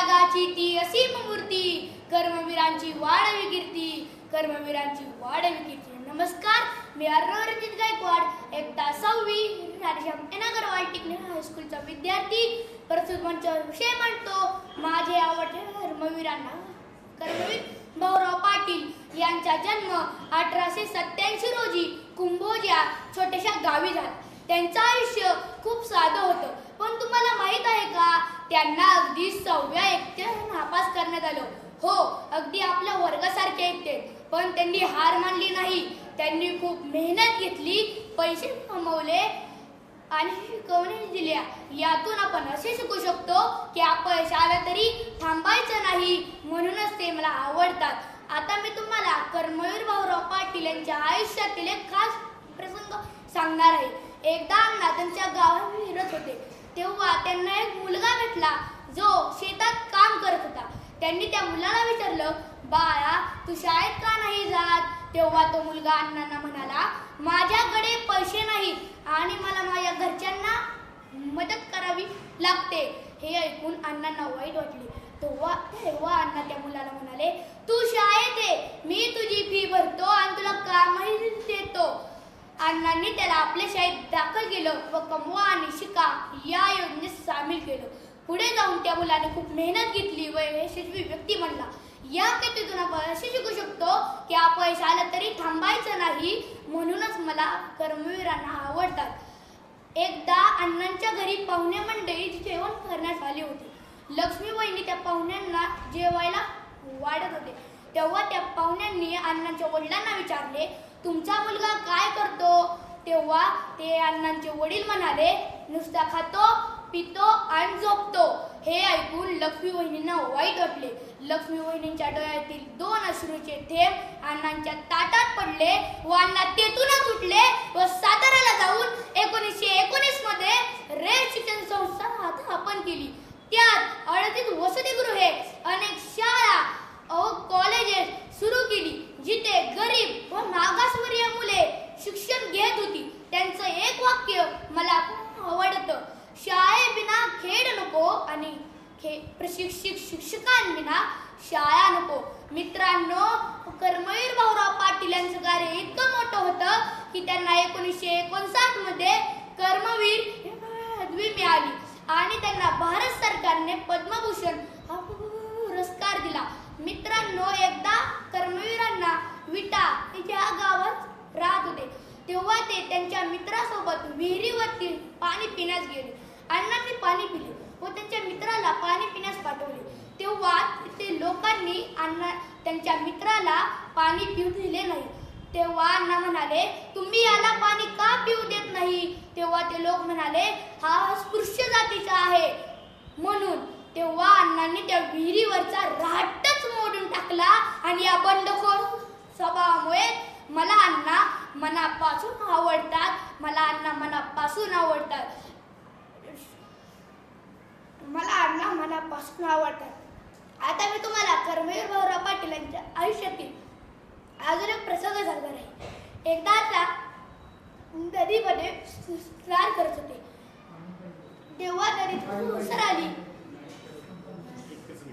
त्यागाची ती असीम मूर्ती, कर्मवीरांची वाढवी कीर्ती, कर्मवीरांची वाढवी कीर्ती. नमस्कार, मी अर्णव रणजित गायकवाड, एकदा 6वी शांतीनगर वाल्टिक हायस्कूलचा विद्यार्थी. प्रस्तुत मंचावर विषय मांडतो माझे आवडते कर्मवीरांना. कर्मवीर भाऊराव पाटील यांचा जन्म 1887 रोजी कुंभोज या छोट्याशा गावी झाला. त्यांचं आयुष्य खूप साधं होतं, पण तुम्हाला माहित आहे का, त्यांना अगदी 6व्या इयत्तेत नापास करण्यात आलं. हो, अगदी आपल्या वर्गासारखे इयत्तेत. पण त्यांनी हार मानली नाही. त्यांनी खूप मेहनत घेतली, पैसे कमवले आणि शिकवणी दिल्या. यातून आपण असे शिकू शकतो की अपयश आलं तरी थांबायचं नाही. म्हणूनच ते मला आवडतात. आता मी तुम्हाला कर्मवीर भाऊराव पाटील यांच्या आयुष्यातील एक खास प्रसंग सांगणार आहे. एकदा अण्णा त्यांच्या गावात फिरत होते, तेव्हा त्यांना एक मुलगा भेटला जो शेतात काम करत होता. त्यांनी त्या मुलाला विचारलं, बाळा, तू शाळेत का नाही जात? तेव्हा तो मुलगा अण्णांना म्हणाला, माझ्याकडे पैसे नाहीत आणि मला माझ्या घरच्यांना मदत करावी लागते. हे ऐकून अण्णांना वाईट वाटले. तेव्हा अण्णा त्या मुलाला म्हणाले, तू शाळेत ये, मी तुझी फी भरतो आणि तुला कामही देतो. अण्णांनी त्याला आपल्या शाळेत दाखल केलं व कमवा आणि शिका या योजनेत सामील केलं. पुढे जाऊन त्या मुलाने खूप मेहनत घेतली व यशस्वी व्यक्ती बनला. या कथेतून आपण असे शिकू शकतो की अपयश आलं तरी थांबायचं नाही. म्हणूनच मला कर्मवीरांना आवडतात. एकदा अण्णांच्या घरी पाहुणे मंडळी जेवण करण्यात आले होते. लक्ष्मी वहिनी त्या पाहुण्यांना जेवायला वाढत होते. तेव्हा त्या पाहुण्यांनी अण्णांच्या वडिलांना विचारले, तुमचा मुलगा काय करतो? तेव्हा ते अण्णांचे वडील म्हणाले, नुसता खातो, पितो आणि झोपतो. हे ऐकून लक्ष्मी वहिनींना वाईट वाटले. लक्ष्मी वहिनींच्या डोळ्यातील 2 अश्रूचे थेंब अण्णांच्या ताटात पडले व अण्णा तेथूनच उठले व साताऱ्याला जाऊन 1919 मध्ये रेड शिक्षण संस्था स्थापन केली. त्यात 38 वसतिगृहे, अनेक शाळा व कॉलेजेस सुरू केली, जिथे गरीब व मागासवर्गीय मुले शिक्षण घेत होती. त्यांचं एक वाक्य मला आवडतं, शाळेविना खेळ नको आणि शिक्षकांविना शाळा नको. मित्रांनो, कर्मवीर भाऊराव पाटील यांचं कार्य इतकं मोठं होतं की त्यांना 1959 मध्ये कर्मवीर पदवी मिळाली आणि त्यांना भारत सरकारने पद्मभूषण हा पुरस्कार दिला. मित्रांनो, एकदा कर्मवीरांना विटा या गावात राहत होते. तेव्हा ते त्यांच्या मित्रासोबत विहिरीवरती पाणी पिण्यास गेले. अण्णांनी पाणी पिले व त्यांच्या मित्राला पाणी पिण्यास पाठवले. तेव्हा ते लोकांनी त्यांच्या मित्राला पाणी पिऊ दिले नाही. तेव्हा अण्णा म्हणाले, तुम्ही याला पाणी का पिऊ देत नाही? तेव्हा ते लोक म्हणाले, हा स्पृश्य जातीचा आहे म्हणून. तेव्हा अण्णांनी त्या विहिरीवरचा राहटच मोडून टाकला आणि या बंडखोर स्वभावामुळे मला अण्णा मनापासून आवडतात. मला अण्णा मनापासून आवडतात. आता मी तुम्हाला कर्मवीर भाऊराव पाटील यांच्या आयुष्यातील अजून एक प्रसंग सांगणार आहे. एकदा त्या नदीमध्ये स्नान करत होते. तेव्हा नदीत उसळ आली